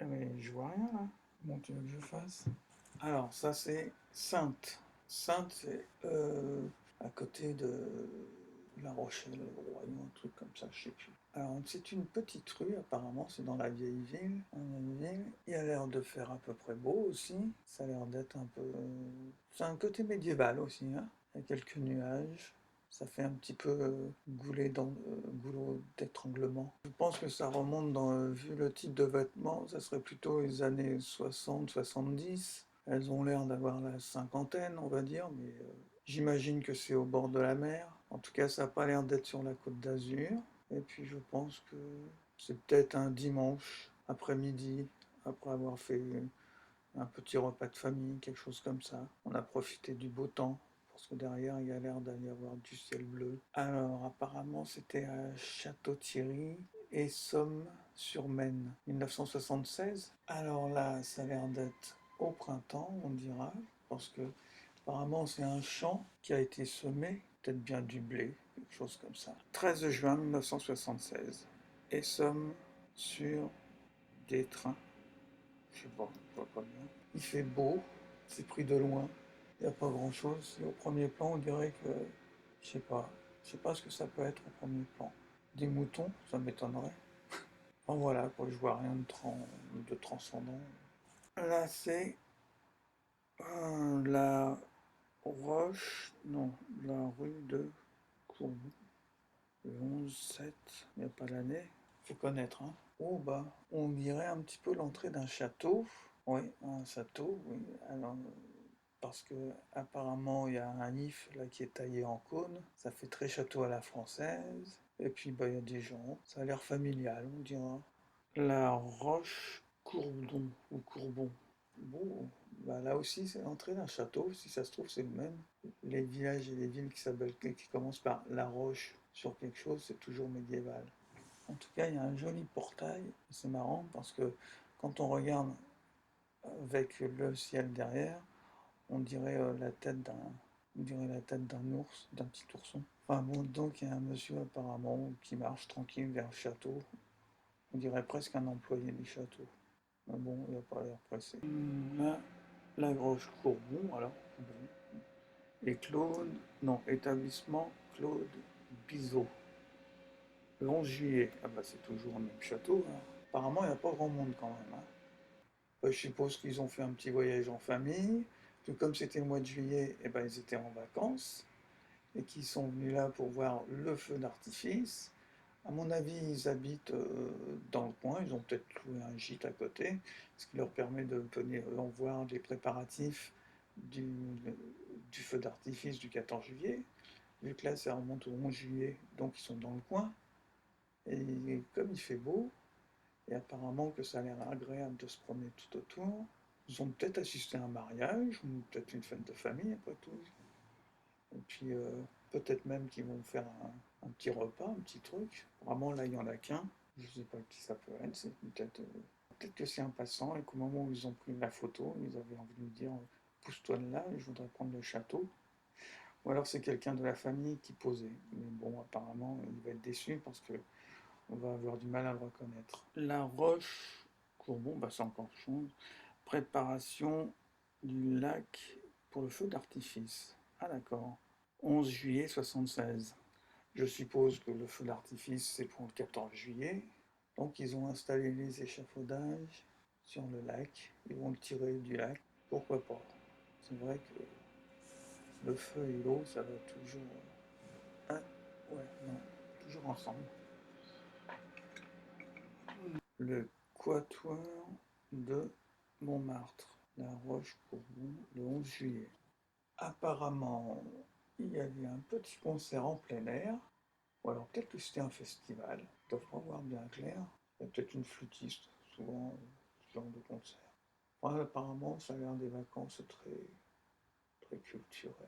Mais je vois rien là. Comment tu veux que je fasse? Alors, ça c'est Sainte. Sainte, c'est à côté de La Rochelle, le Royaume, un truc comme ça, je sais plus. Alors, c'est une petite rue, apparemment, c'est dans la vieille ville. Il a l'air de faire à peu près beau aussi. Ça a l'air d'être un peu. C'est un côté médiéval aussi, hein. Il y a quelques nuages. Ça fait un petit peu goulot d'étranglement. Je pense que ça remonte vu le type de vêtements, ça serait plutôt les années 60-70. Elles ont l'air d'avoir la cinquantaine, on va dire, mais j'imagine que c'est au bord de la mer. En tout cas, ça n'a pas l'air d'être sur la côte d'Azur. Et puis je pense que c'est peut-être un dimanche après-midi, après avoir fait un petit repas de famille, quelque chose comme ça. On a profité du beau temps, parce que derrière, il y a l'air d'y avoir du ciel bleu. Alors, apparemment, c'était à Château-Thierry et Somme-sur-Maine, 1976. Alors là, ça a l'air d'être au printemps, on dira, parce que apparemment, c'est un champ qui a été semé, peut-être bien du blé, quelque chose comme ça. 13 juin 1976. Et Somme sur des trains. Je sais pas, je vois pas bien. Il fait beau, c'est pris de loin. Il n'y a pas grand-chose. Et au premier plan, on dirait que, je sais pas, je sais pas ce que ça peut être au premier plan. Des moutons, ça m'étonnerait. Enfin voilà, quoi, je vois rien de transcendant. Là, c'est la Roche, non, la rue de Courbou, le 11-7, il n'y a pas l'année, faut connaître, hein. Oh bah, on dirait un petit peu l'entrée d'un château. Oui, un château, oui. Alors, parce que apparemment il y a un if là qui est taillé en cône, ça fait très château à la française. Et puis bah il y a des gens, ça a l'air familial, on dira. La Roche Courbon ou Courbon. Bon, bah là aussi c'est l'entrée d'un château, si ça se trouve c'est le même. Les villages et les villes qui commencent par La Roche sur quelque chose, c'est toujours médiéval. En tout cas, il y a un joli portail. C'est marrant parce que quand on regarde avec le ciel derrière, on dirait la tête d'un ours, d'un petit ourson. Enfin bon, donc il y a un monsieur apparemment qui marche tranquille vers le château. On dirait presque un employé du château. Mais bon, il n'a pas l'air pressé. Là, la Groche Courbon, alors, bon. Et Claude, non, établissement Claude Bizot. Le 11 juillet, ah bah c'est toujours le même château, hein. Apparemment, il n'y a pas grand monde quand même, hein. Bah, je suppose qu'ils ont fait un petit voyage en famille, que comme c'était le mois de juillet, eh ben, ils étaient en vacances, et qu'ils sont venus là pour voir le feu d'artifice. À mon avis, ils habitent dans le coin, ils ont peut-être loué un gîte à côté, ce qui leur permet de venir voir les préparatifs du, du feu d'artifice du 14 juillet. Vu que là, ça remonte au 11 juillet, donc ils sont dans le coin. Et comme il fait beau, et apparemment que ça a l'air agréable de se promener tout autour, ils ont peut-être assisté à un mariage, ou peut-être une fête de famille après tout. Et puis peut-être même qu'ils vont faire un petit repas, un petit truc. Vraiment là il n'y en a qu'un. Je ne sais pas qui ça peut être. C'est peut-être que c'est un passant et qu'au moment où ils ont pris la photo, ils avaient envie de me dire pousse-toi de là, je voudrais prendre le château. Ou alors c'est quelqu'un de la famille qui posait. Mais bon, apparemment, il va être déçu parce que on va avoir du mal à le reconnaître. La Roche Courbon, bah c'est encore chose. Préparation du lac pour le feu d'artifice. Ah d'accord. 11 juillet 76. Je suppose que le feu d'artifice c'est pour le 14 juillet. Donc ils ont installé les échafaudages sur le lac. Ils vont le tirer du lac. Pourquoi pas? C'est vrai que le feu et l'eau, ça va toujours. Ah, ouais, non, toujours ensemble. Le Quatuor de Montmartre, La Roche-Courbon, le 11 juillet. Apparemment, il y avait un petit concert en plein air, ou alors peut-être que c'était un festival, ils doivent pas voir bien clair. Il y a peut-être une flûtiste, souvent, ce genre de concert. Ouais, apparemment, ça a l'air des vacances très, très culturelles.